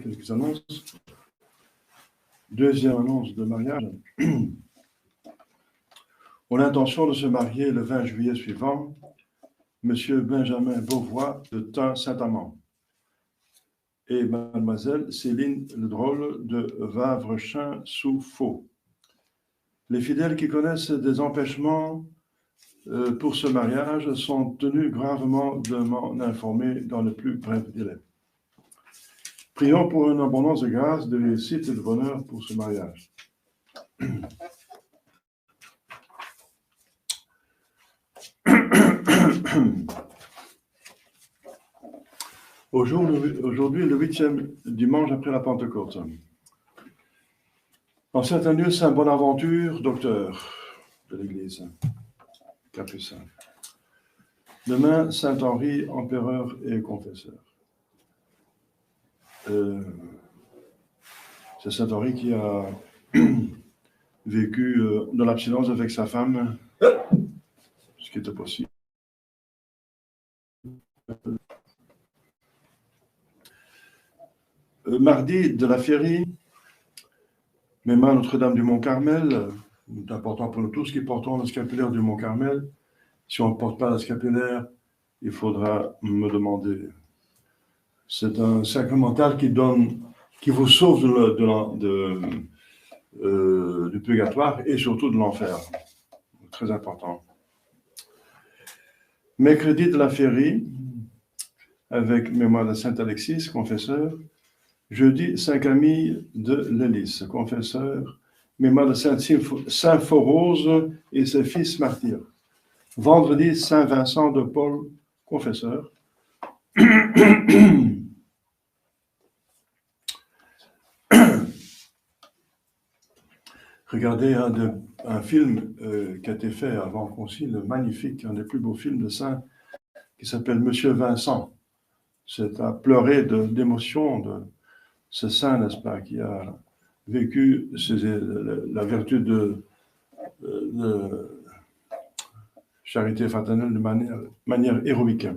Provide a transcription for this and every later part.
quelques annonces. Deuxième annonce de mariage. On a l'intention de se marier le 20 juillet suivant, Monsieur Benjamin Beauvois de Tain-Saint-Amand et Mademoiselle Céline Ledrôle de Wavrechin-sous-Faux. Les fidèles qui connaissent des empêchements pour ce mariage sont tenus gravement de m'en informer dans le plus bref délai. Prions pour une abondance de grâce, de réussite et de bonheur pour ce mariage. Aujourd'hui, le 8e dimanche après la Pentecôte. En certains lieux, Saint Bonaventure, docteur de l'Église, capucin. Demain, Saint Henri, empereur et confesseur. C'est Saint Henri qui a vécu dans l'abstinence avec sa femme, ce qui était possible. Mardi de la Féerie, Mémoire Notre-Dame du Mont-Carmel, c'est important pour nous tous qui portons le scapulaire du Mont-Carmel. Si on ne porte pas le scapulaire, il faudra me demander. C'est un sacramental qui vous sauve du purgatoire et surtout de l'enfer. Très important. Mercredi de la Féerie, avec Mémoire de Saint Alexis, confesseur. Jeudi, Saint Camille de l'Hélice, confesseur. Mémoire de Saint Phorose et ses fils martyrs. Vendredi, Saint Vincent de Paul, confesseur. Regardez un film qui a été fait avant le Concile, magnifique, un des plus beaux films de saint, qui s'appelle Monsieur Vincent. C'est à pleurer d'émotion de ce saint, n'est-ce pas, qui a vécu la vertu de charité fraternelle de manière héroïque.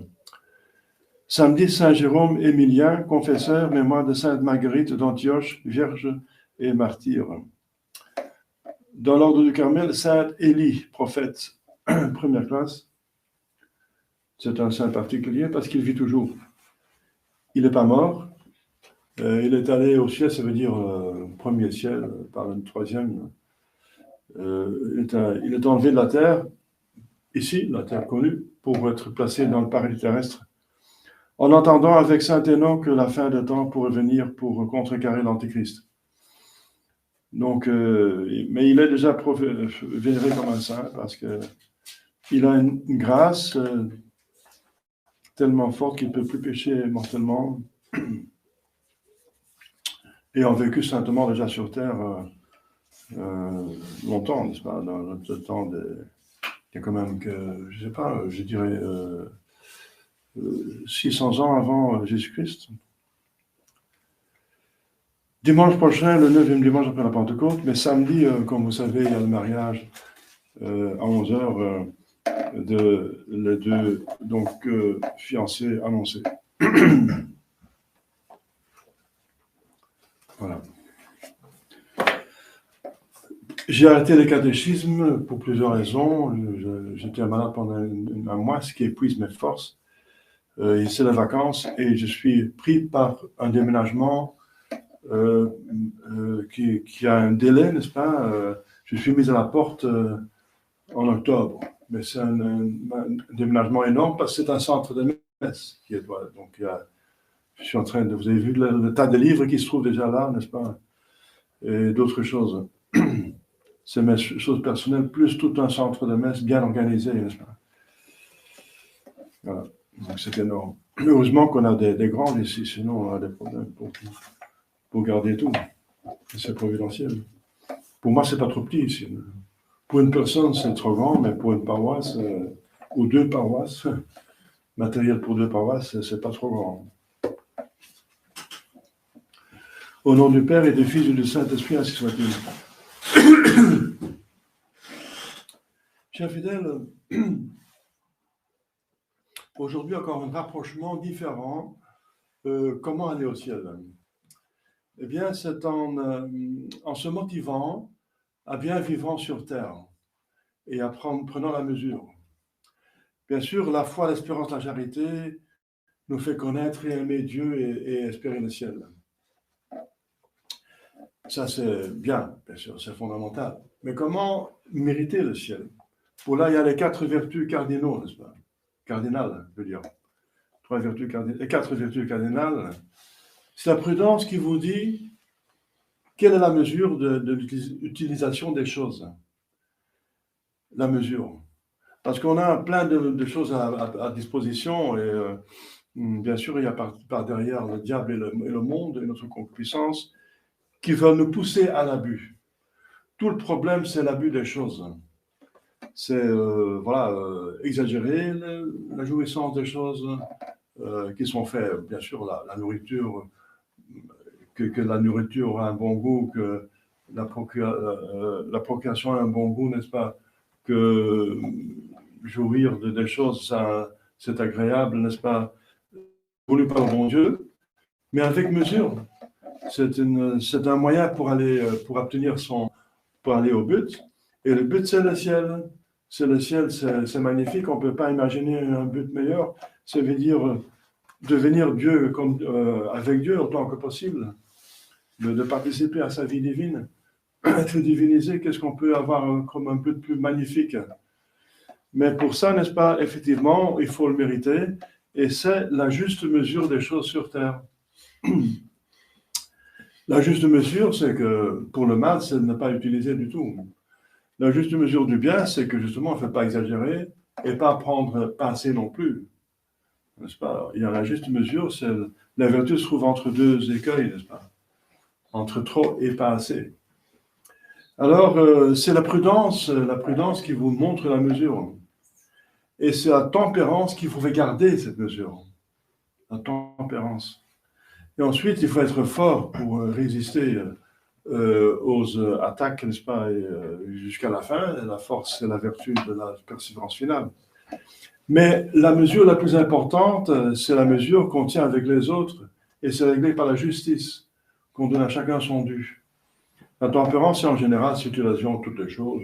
Samedi, Saint Jérôme Émilien, confesseur, mémoire de Sainte Marguerite d'Antioche, vierge et martyr. Dans l'ordre du Carmel, Saint Élie, prophète, première classe. C'est un saint particulier parce qu'il vit toujours. Il n'est pas mort. Il est allé au ciel, ça veut dire premier ciel, par le troisième. Il est enlevé de la terre, ici, la terre connue, pour être placé dans le paradis terrestre, en entendant avec Saint Hénon que la fin des temps pourrait venir pour contrecarrer l'Antéchrist. Donc, mais il est déjà vénéré comme un saint parce qu'il a une grâce tellement forte qu'il ne peut plus pécher mortellement. Et ont vécu saintement déjà sur terre longtemps, n'est-ce pas? Dans le temps il y a quand même que, je ne sais pas, je dirais 600 ans avant Jésus-Christ. Dimanche prochain, le 9e dimanche après la Pentecôte, mais samedi, comme vous savez, il y a le mariage à 11h les deux fiancés annoncés. Voilà. J'ai arrêté le catéchisme pour plusieurs raisons. J'étais malade pendant un mois, ce qui épuise mes forces. C'est les vacances et je suis pris par un déménagement qui a un délai, n'est-ce pas? Je suis mis à la porte en octobre, mais c'est un déménagement énorme parce que c'est un centre de messe qui est là. Donc, je suis en train de... Vous avez vu le tas de livres qui se trouvent déjà là, n'est-ce pas? Et d'autres choses. C'est mes choses personnelles, plus tout un centre de messe bien organisé, n'est-ce pas? Voilà, donc c'est énorme. Heureusement qu'on a des grands ici, sinon on a des problèmes pour garder tout. C'est providentiel. Pour moi, c'est pas trop petit ici. Pour une personne, c'est trop grand, mais pour une paroisse, ou deux paroisses, matériel pour deux paroisses, c'est pas trop grand. Au nom du Père et du Fils et du Saint-Esprit, ainsi soit-il. Chers fidèles, aujourd'hui encore un rapprochement différent. Comment aller au ciel? Eh bien, c'est en se motivant à bien vivre sur terre et prenant la mesure. Bien sûr, la foi, l'espérance, la charité nous fait connaître et aimer Dieu et espérer le ciel. Ça, c'est bien sûr, c'est fondamental. Mais comment mériter le ciel? Pour là, il y a les 4 vertus cardinaux, n'est-ce pas? Cardinales, je veux dire. 4 vertus cardinales. C'est la prudence qui vous dit quelle est la mesure de l'utilisation des choses. La mesure. Parce qu'on a plein de choses à disposition et bien sûr, il y a par derrière le diable et le monde et notre concupiscence qui veulent nous pousser à l'abus. Tout le problème, c'est l'abus des choses. C'est exagérer la jouissance des choses qui sont faites. Bien sûr, la nourriture, que la nourriture a un bon goût, que la procréation a un bon goût, n'est-ce pas? Que jouir des choses, ça, c'est agréable, n'est-ce pas? Voulu par le bon Dieu, mais avec mesure. C'est un moyen pour aller au but. Et le but, c'est le ciel. C'est le ciel, c'est magnifique. On ne peut pas imaginer un but meilleur. Ça veut dire devenir Dieu avec Dieu autant que possible, de participer à sa vie divine. Être divinisé, qu'est-ce qu'on peut avoir comme un but plus magnifique? Mais pour ça, n'est-ce pas, effectivement, il faut le mériter. Et c'est la juste mesure des choses sur terre. La juste mesure, c'est que pour le mal, c'est de ne pas utiliser du tout. La juste mesure du bien, c'est que justement, on ne fait pas exagérer et pas prendre pas assez non plus. N'est-ce pas? Il y a la juste mesure, la vertu se trouve entre 2 écueils, n'est-ce pas? Entre trop et pas assez. Alors, c'est la prudence qui vous montre la mesure. Et c'est la tempérance qui vous fait garder cette mesure. La tempérance. Et ensuite, il faut être fort pour résister aux attaques, n'est-ce pas, jusqu'à la fin. La force, c'est la vertu de la persévérance finale. Mais la mesure la plus importante, c'est la mesure qu'on tient avec les autres, et c'est réglé par la justice, qu'on donne à chacun son dû. La tempérance, c'est en général situation, toutes les choses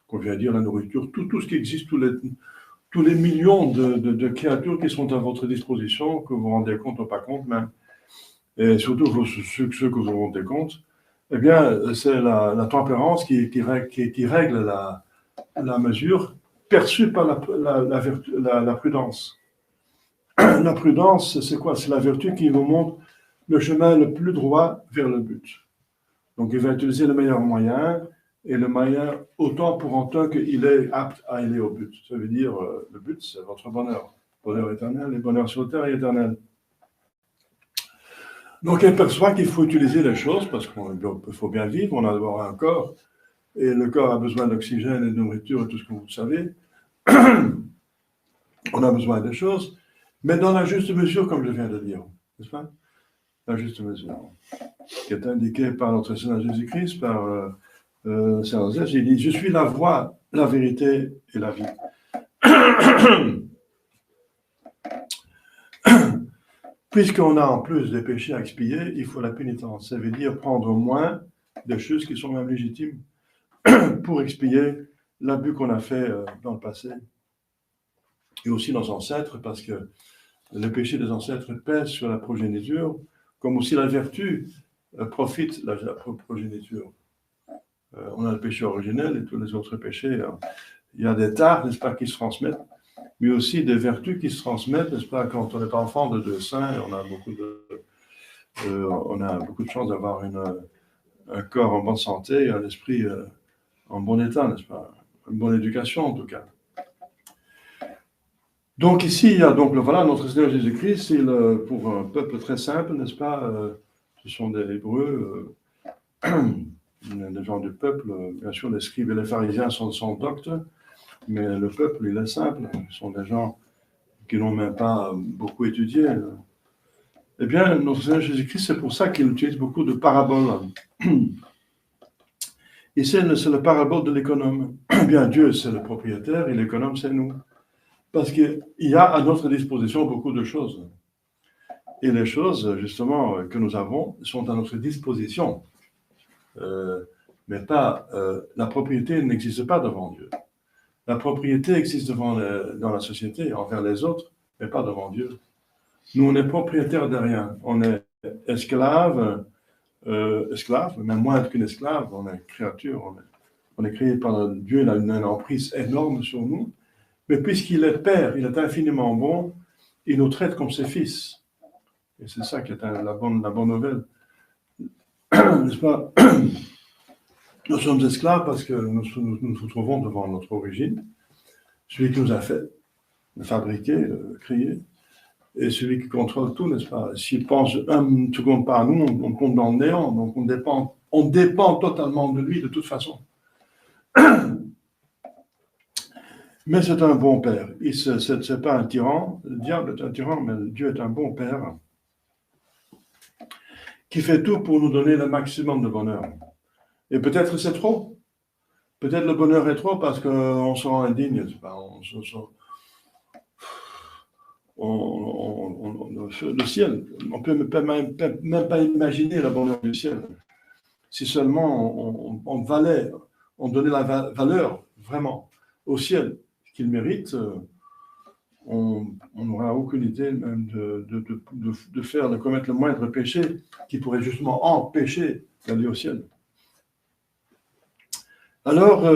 qu'on vient de dire, la nourriture, tout ce qui existe, tous les millions de créatures qui sont à votre disposition, que vous vous rendez compte ou pas compte même, et surtout ceux que vous vous rendez compte, eh bien, c'est la tempérance qui règle la mesure perçue par la prudence. La prudence, c'est quoi? C'est la vertu qui vous montre le chemin le plus droit vers le but. Donc, il va utiliser le meilleur moyen, et le moyen autant pour autant qu'il est apte à aller au but. Ça veut dire, le but, c'est votre bonheur. Bonheur éternel, et bonheur sur terre et éternel. Donc, elle perçoit qu'il faut utiliser les choses, parce qu'il faut bien vivre, on a d'abord un corps, et le corps a besoin d'oxygène et de nourriture et tout ce que vous savez. On a besoin des choses, mais dans la juste mesure, comme je viens de dire, n'est-ce pas? La juste mesure, qui est indiquée par notre Seigneur Jésus-Christ, par Saint Joseph, il dit « Je suis la voie, la vérité et la vie. » Puisqu'on a en plus des péchés à expier, il faut la pénitence. Ça veut dire prendre moins des choses qui sont même légitimes pour expier l'abus qu'on a fait dans le passé. Et aussi nos ancêtres, parce que le péché des ancêtres pèse sur la progéniture, comme aussi la vertu profite de la progéniture. On a le péché originel et tous les autres péchés. Il y a des tares, n'est-ce pas, qui se transmettent, mais aussi des vertus qui se transmettent, n'est-ce pas, quand on est enfant de 2 saints, on a beaucoup de chance d'avoir un corps en bonne santé et un esprit en bon état, n'est-ce pas, une bonne éducation en tout cas. Donc ici, il y a donc notre Seigneur Jésus-Christ, pour un peuple très simple, n'est-ce pas, ce sont des Hébreux, des gens du peuple, bien sûr les scribes et les pharisiens sont doctes, mais le peuple, il est simple, ce sont des gens qui n'ont même pas beaucoup étudié. Eh bien, notre Seigneur Jésus-Christ, c'est pour ça qu'il utilise beaucoup de paraboles. Ici, c'est le parabole de l'économe. Eh bien, Dieu, c'est le propriétaire, et l'économe, c'est nous. Parce qu'il y a à notre disposition beaucoup de choses. Et les choses, justement, que nous avons sont à notre disposition. Mais pas, la propriété n'existe pas devant Dieu. La propriété existe dans la société, envers les autres, mais pas devant Dieu. Nous, on est propriétaire de rien. On est esclave, même moins qu'une esclave, on est créature, on est créé par Dieu, il a une emprise énorme sur nous. Mais puisqu'il est Père, il est infiniment bon, il nous traite comme ses fils. Et c'est ça qui est la bonne nouvelle. N'est-ce pas? Nous sommes esclaves parce que nous nous trouvons devant notre origine, celui qui nous a fait, fabriqué, créé, et celui qui contrôle tout, n'est-ce pas? S'il pense une seconde pas à nous, on compte dans le néant, donc on dépend totalement de lui de toute façon. Mais c'est un bon père. Ce n'est pas un tyran. Le diable est un tyran, mais Dieu est un bon père qui fait tout pour nous donner le maximum de bonheur. Et peut-être c'est trop. Peut-être le bonheur est trop parce qu'on se rend indigne. Le ciel, on ne peut même pas imaginer le bonheur du ciel. Si seulement on donnait la valeur vraiment au ciel qu'il mérite, on n'aura aucune idée même de commettre le moindre péché qui pourrait justement empêcher d'aller au ciel. Alors,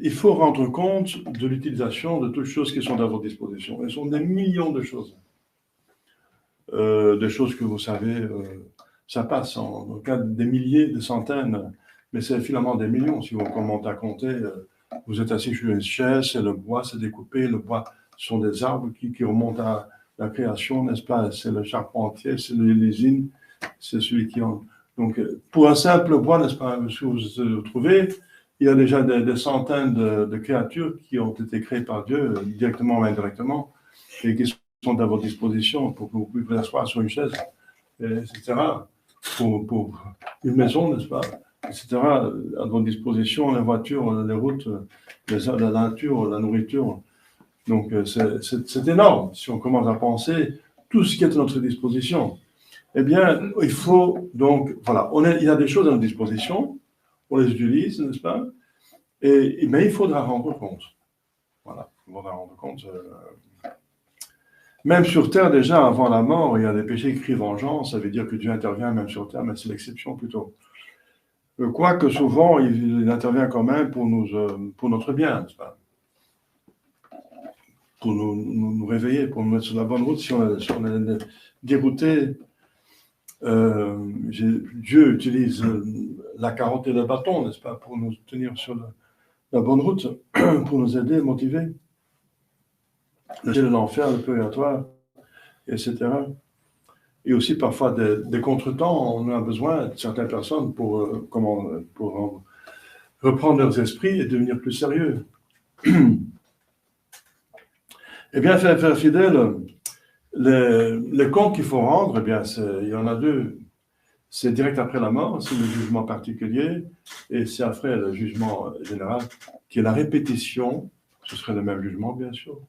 il faut rendre compte de l'utilisation de toutes choses qui sont à votre disposition. Elles sont des millions de choses. Des choses que vous savez, ça passe en cas des milliers, des centaines, mais c'est finalement des millions. Si vous commencez à compter, vous êtes assis sur une chaise, et le bois s'est découpé, le bois sont des arbres qui remontent à la création, n'est-ce pas? C'est le charpentier, c'est l'usine, c'est celui qui en... Donc, pour un simple bois, n'est-ce pas, si vous trouvez, il y a déjà des centaines de créatures qui ont été créées par Dieu, directement ou indirectement, et qui sont à votre disposition pour que vous puissiez vous asseoir sur une chaise, etc. Pour une maison, n'est-ce pas, etc. À votre disposition, les voitures, les routes, la nature, la nourriture. Donc, c'est énorme si on commence à penser tout ce qui est à notre disposition. Eh bien, il faut donc, voilà, il y a des choses à notre disposition, on les utilise, n'est-ce pas? Mais il faudra rendre compte. Voilà, il faudra rendre compte. Même sur Terre, déjà, avant la mort, il y a des péchés qui crient vengeance, ça veut dire que Dieu intervient même sur Terre, mais c'est l'exception plutôt. Quoique souvent, il intervient quand même pour notre bien, n'est-ce pas? Pour nous réveiller, pour nous mettre sur la bonne route. Si on est dérouté, Dieu utilise la carotte et le bâton, n'est-ce pas, pour nous tenir sur la bonne route, pour nous aider, motiver. L'enfer, le purgatoire, etc. Et aussi parfois des contretemps, on a besoin de certaines personnes pour reprendre leurs esprits et devenir plus sérieux. Eh bien, frères fidèles, les comptes qu'il faut rendre, eh bien, il y en a deux. C'est direct après la mort, c'est le jugement particulier, et c'est après le jugement général, qui est la répétition, ce serait le même jugement, bien sûr,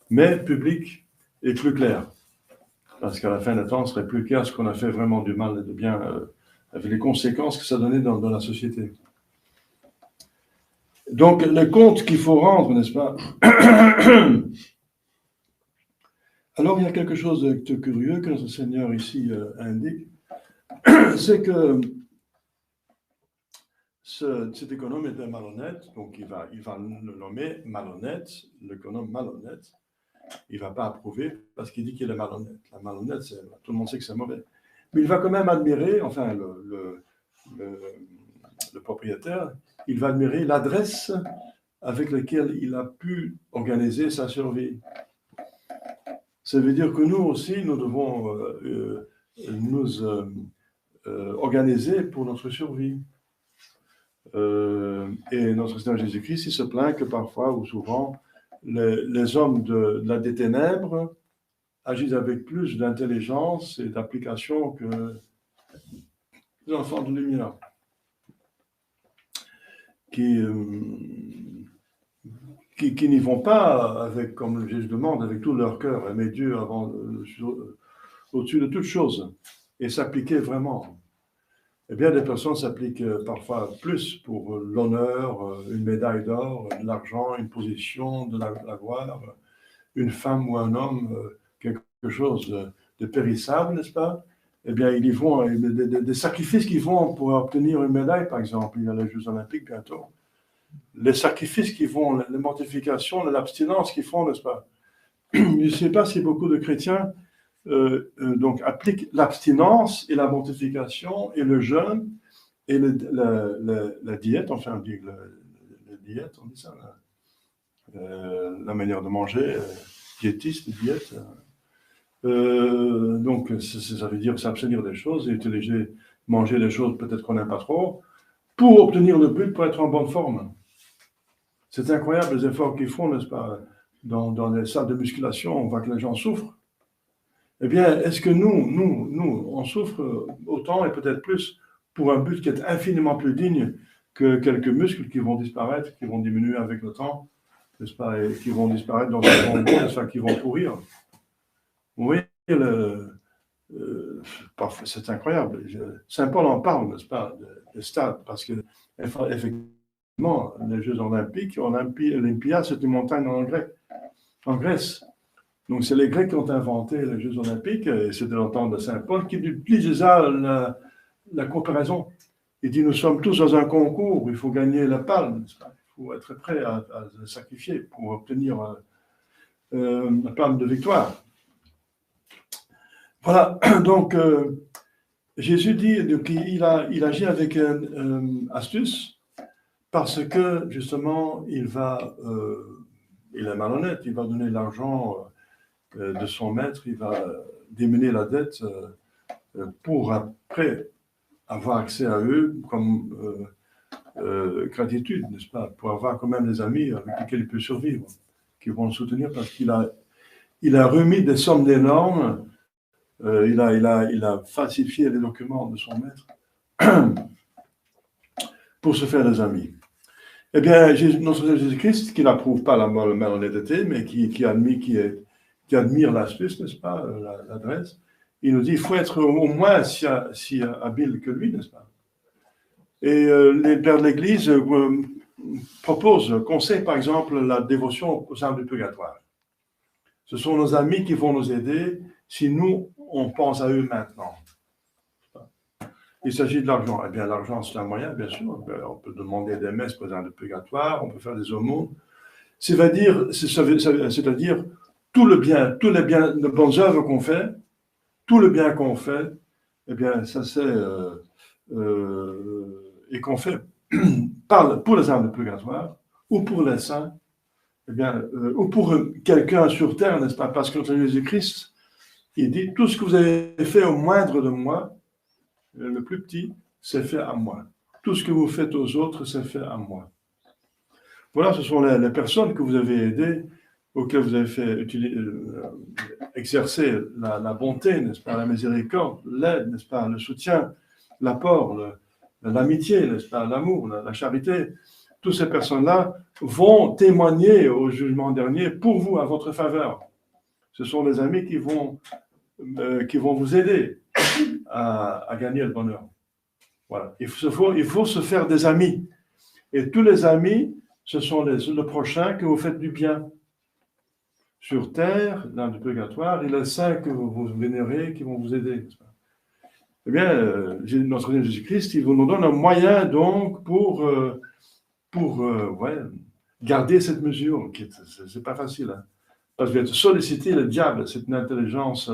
mais public et plus clair. Parce qu'à la fin des temps, on serait plus clair ce qu'on a fait vraiment du mal et de bien, avec les conséquences que ça donnait dans la société. Donc, le compte qu'il faut rendre, n'est-ce pas? Alors, il y a quelque chose de curieux que notre Seigneur ici indique, c'est que cet économe était malhonnête, donc il va le nommer malhonnête, l'économe malhonnête. Il ne va pas approuver parce qu'il dit qu'il est malhonnête. La malhonnête, tout le monde sait que c'est mauvais. Mais il va quand même admirer, enfin, le propriétaire, il va admirer l'adresse avec laquelle il a pu organiser sa survie. Ça veut dire que nous aussi, nous devons nous organiser pour notre survie. Et notre Seigneur Jésus-Christ, il se plaint que parfois ou souvent, les hommes des ténèbres agissent avec plus d'intelligence et d'application que les enfants de lumière, qui n'y vont pas avec, comme Jésus demande, avec tout leur cœur, aimer Dieu au-dessus de toute chose, et s'appliquer vraiment. Eh bien, des personnes s'appliquent parfois plus pour l'honneur, une médaille d'or, de l'argent, une position, de la gloire, une femme ou un homme, quelque chose de périssable, n'est-ce pas? Eh bien, ils y vont, des sacrifices qu'ils font pour obtenir une médaille, par exemple. Il y a les Jeux Olympiques bientôt. Les sacrifices qu'ils font, les mortifications, l'abstinence qu'ils font, n'est-ce pas? Je ne sais pas si beaucoup de chrétiens donc appliquent l'abstinence et la mortification et le jeûne et la diète, enfin on dit la diète, on dit ça, la manière de manger, diétiste, diète. Donc ça veut dire s'abstenir des choses et utiliser, manger des choses peut-être qu'on n'aime pas trop, pour obtenir le but, pour être en bonne forme. C'est incroyable les efforts qu'ils font, n'est-ce pas? Dans les salles de musculation, on voit que les gens souffrent. Eh bien, est-ce que nous, on souffre autant et peut-être plus pour un but qui est infiniment plus digne que quelques muscles qui vont disparaître, qui vont diminuer avec le temps, n'est-ce pas, et qui vont disparaître dans un bon moment, n'est-ce pas, qui vont pourrir. Vous voyez, c'est incroyable. Saint Paul en parle, n'est-ce pas, des stades, parce que effectivement, les Jeux Olympiques, Olympia, c'est une montagne en Grèce. Donc, c'est les Grecs qui ont inventé les Jeux Olympiques, et c'est de l'entendre de Saint Paul qui utilise déjà la comparaison. Il dit, nous sommes tous dans un concours, il faut gagner la palme, n'est-ce pas? Il faut être prêt à se sacrifier pour obtenir la palme de victoire. Voilà, donc Jésus dit qu'il agit avec astuce, parce que justement, il est malhonnête, il va donner l'argent de son maître, il va diminuer la dette pour après avoir accès à eux comme gratitude, n'est-ce pas, pour avoir quand même des amis avec lesquels il peut survivre, qui vont le soutenir parce qu'il a remis des sommes énormes, il a falsifié les documents de son maître pour se faire des amis. Eh bien, notre Seigneur Jésus-Christ, qui n'approuve pas la malhonnêteté, mais qui admire l'astuce, n'est-ce pas, l'adresse, il nous dit qu'il faut être au moins si habile que lui, n'est-ce pas? Et les pères de l'Église conseillent par exemple la dévotion aux âmes du purgatoire. Ce sont nos amis qui vont nous aider si nous, on pense à eux maintenant. Il s'agit de l'argent. Eh bien, l'argent, c'est un moyen, bien sûr. On peut demander des messes pour les âmes du purgatoire, on peut faire des aumônes. C'est-à-dire tout le bien, tous les bonnes œuvres qu'on fait, tout le bien qu'on fait, eh bien, ça c'est et qu'on fait pour les âmes de purgatoire ou pour les saints, eh bien, ou pour quelqu'un sur terre, n'est-ce pas? Parce que Jésus-Christ, il dit tout ce que vous avez fait au moindre de moi, le plus petit, c'est fait à moi. Tout ce que vous faites aux autres, c'est fait à moi. Voilà, ce sont les personnes que vous avez aidées, auxquelles vous avez fait exercer la bonté, n'est-ce pas, la miséricorde, l'aide, n'est-ce pas, le soutien, l'apport, l'amitié, n'est-ce pas, l'amour, la charité. Toutes ces personnes-là vont témoigner au jugement dernier pour vous, à votre faveur. Ce sont des amis qui vont vous aider à gagner le bonheur. Voilà. Il faut se faire des amis. Et tous les amis, ce sont le prochain que vous faites du bien. Sur terre, dans le purgatoire, et les saints que vous vénérez qui vont vous aider. Eh bien, notre Seigneur Jésus-Christ, il nous donne un moyen donc pour garder cette mesure. C'est pas facile. Hein, parce que solliciter le diable, c'est une intelligence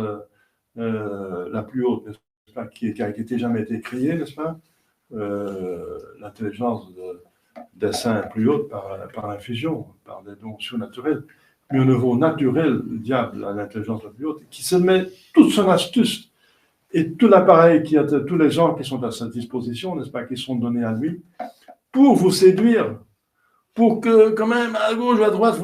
la plus haute, n'est-ce pas, qui n'a jamais été créée, n'est-ce pas? L'intelligence des saints plus haute par infusion, par des dons surnaturels. Mais au niveau naturel, le diable a l'intelligence la plus haute, qui se met toute son astuce et tout l'appareil tous les gens qui sont à sa disposition, n'est-ce pas, qui sont donnés à lui, pour vous séduire, pour que, quand même, à gauche ou à droite,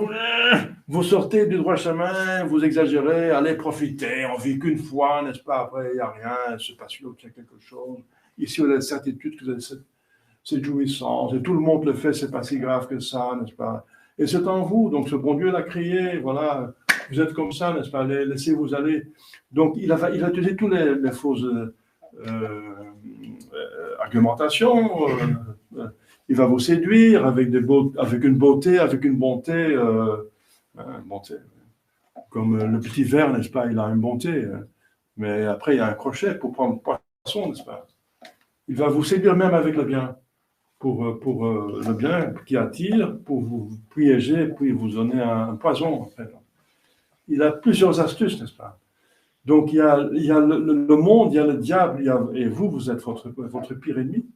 vous sortez du droit chemin, vous exagérez, allez profiter, on vit qu'une fois, n'est-ce pas, après, il n'y a rien, il se passe l'autre, il y a quelque chose. Ici, vous avez la certitude que vous avez cette jouissance, et tout le monde le fait, c'est pas si grave que ça, n'est-ce pas? Et c'est en vous, donc ce bon Dieu l'a créé, voilà, Vous êtes comme ça, n'est-ce pas? Laissez-vous aller. Donc, il va utiliser tous les fausses argumentations. Il va vous séduire avec une beauté, avec une bonté. Bonté. Comme le petit ver, n'est-ce pas? Il a une bonté. Mais après, il y a un crochet pour prendre le poisson, n'est-ce pas? Il va vous séduire même avec le bien. Pour le bien qui attire, pour vous piéger, puis vous donner un poison, en fait. Il a plusieurs astuces, n'est-ce pas? Donc, il y a le monde, il y a le diable, et vous êtes votre pire ennemi,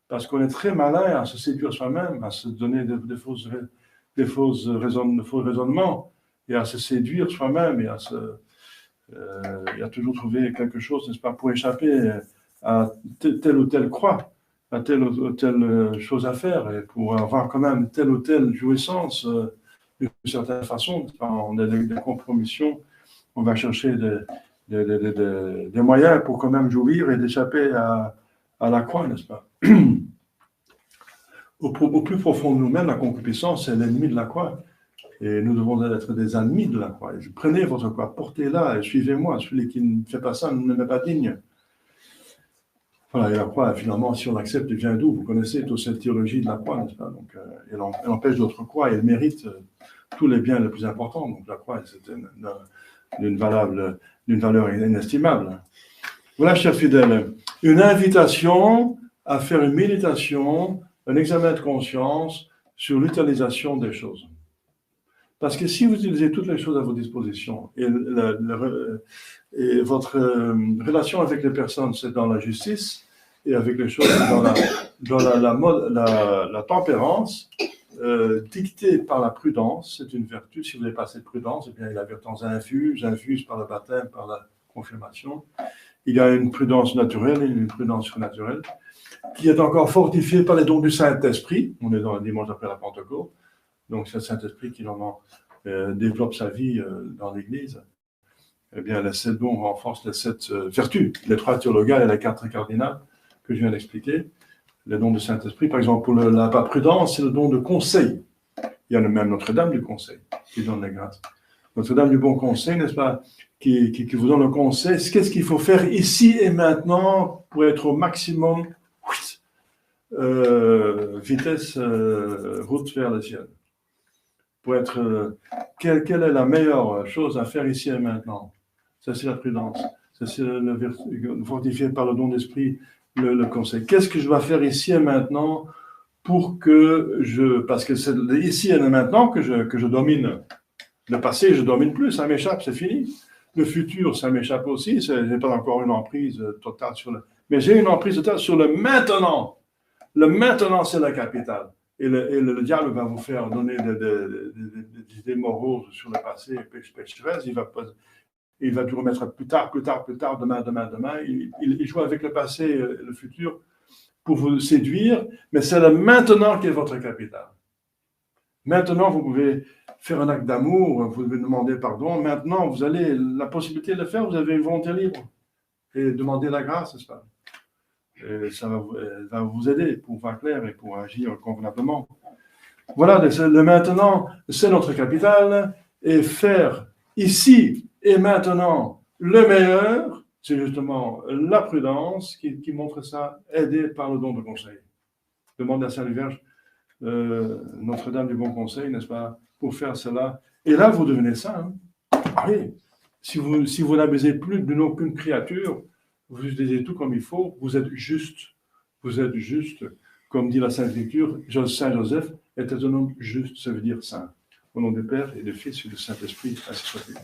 parce qu'on est très malin à se séduire soi-même, à se donner des faux raisonnements, et à se séduire soi-même, et à toujours trouver quelque chose, n'est-ce pas, pour échapper à telle ou telle croix, à telle ou telle chose à faire, et pour avoir quand même telle ou telle jouissance, d'une certaine façon. On a des compromissions, on va chercher des moyens pour quand même jouir et d'échapper à la croix, n'est-ce pas? Au plus profond de nous-mêmes, la concupiscence, c'est l'ennemi de la croix. Et nous devons être des ennemis de la croix. Prenez votre croix, portez-la et suivez-moi. Celui qui ne fait pas ça ne m'est pas digne. Voilà, et la croix, finalement, si on l'accepte, elle vient d'où? Vous connaissez toute cette théologie de la croix, n'est-ce pas? Donc, elle empêche d'autres croix et elle mérite tous les biens les plus importants. Donc, la croix, c'est d'une valeur inestimable. Voilà, chers fidèles, une invitation à faire une méditation, un examen de conscience sur l'utilisation des choses. Parce que si vous utilisez toutes les choses à votre disposition et votre relation avec les personnes, c'est dans la justice et avec les choses dans la tempérance, dictée par la prudence, c'est une vertu. Si vous n'avez pas cette prudence, eh bien, la vertu infuse par le baptême, par la confirmation. Il y a une prudence naturelle et une prudence surnaturelle qui est encore fortifiée par les dons du Saint-Esprit. On est dans le dimanche après la Pentecôte. Donc, c'est le Saint-Esprit qui normalement développe sa vie dans l'Église. Eh bien, les 7 dons renforcent les 7 vertus, les 3 théologales et les 4 cardinales que je viens d'expliquer. Les dons du Saint-Esprit, par exemple, pour la prudence, c'est le don de conseil. Il y a même Notre-Dame du conseil qui donne les grâces. Notre-Dame du bon conseil, n'est-ce pas, qui vous donne le conseil. Qu'est-ce qu'il faut faire ici et maintenant pour être au maximum vitesse route vers le ciel? Pour être, quelle est la meilleure chose à faire ici et maintenant? Ça, c'est la prudence. Ça, c'est fortifié par le don d'esprit, le conseil. Qu'est-ce que je dois faire ici et maintenant pour que parce que c'est ici et maintenant que je domine. Le passé, je domine plus, ça m'échappe, c'est fini. Le futur, ça m'échappe aussi, je n'ai pas encore une emprise totale mais j'ai une emprise totale sur le maintenant. Le maintenant, c'est la capitale. Et le diable va vous faire donner des idées moroses sur le passé, pécheresse. Il va tout remettre plus tard, demain. Il joue avec le passé et le futur pour vous séduire, mais c'est le maintenant qui est votre capitale. Maintenant, vous pouvez faire un acte d'amour, vous devez demander pardon. Maintenant, vous avez la possibilité de le faire, vous avez une volonté libre. Et demander la grâce, n'est-ce pas? Et ça va vous aider pour voir clair et pour agir convenablement. Voilà, le maintenant, c'est notre capital. Et faire ici et maintenant le meilleur, c'est justement la prudence qui montre ça, aidée par le don de conseil. Demande à Sainte Vierge, Notre-Dame du bon conseil, n'est-ce pas, pour faire cela. Et là, vous devenez saint. Ah oui, si vous n'abusez plus d'une aucune créature, vous utilisez tout comme il faut, vous êtes juste. Vous êtes juste, comme dit la Sainte Écriture, Saint Joseph était un homme juste, ça veut dire saint. Au nom du Père et du Fils et du Saint-Esprit, ainsi soit-il.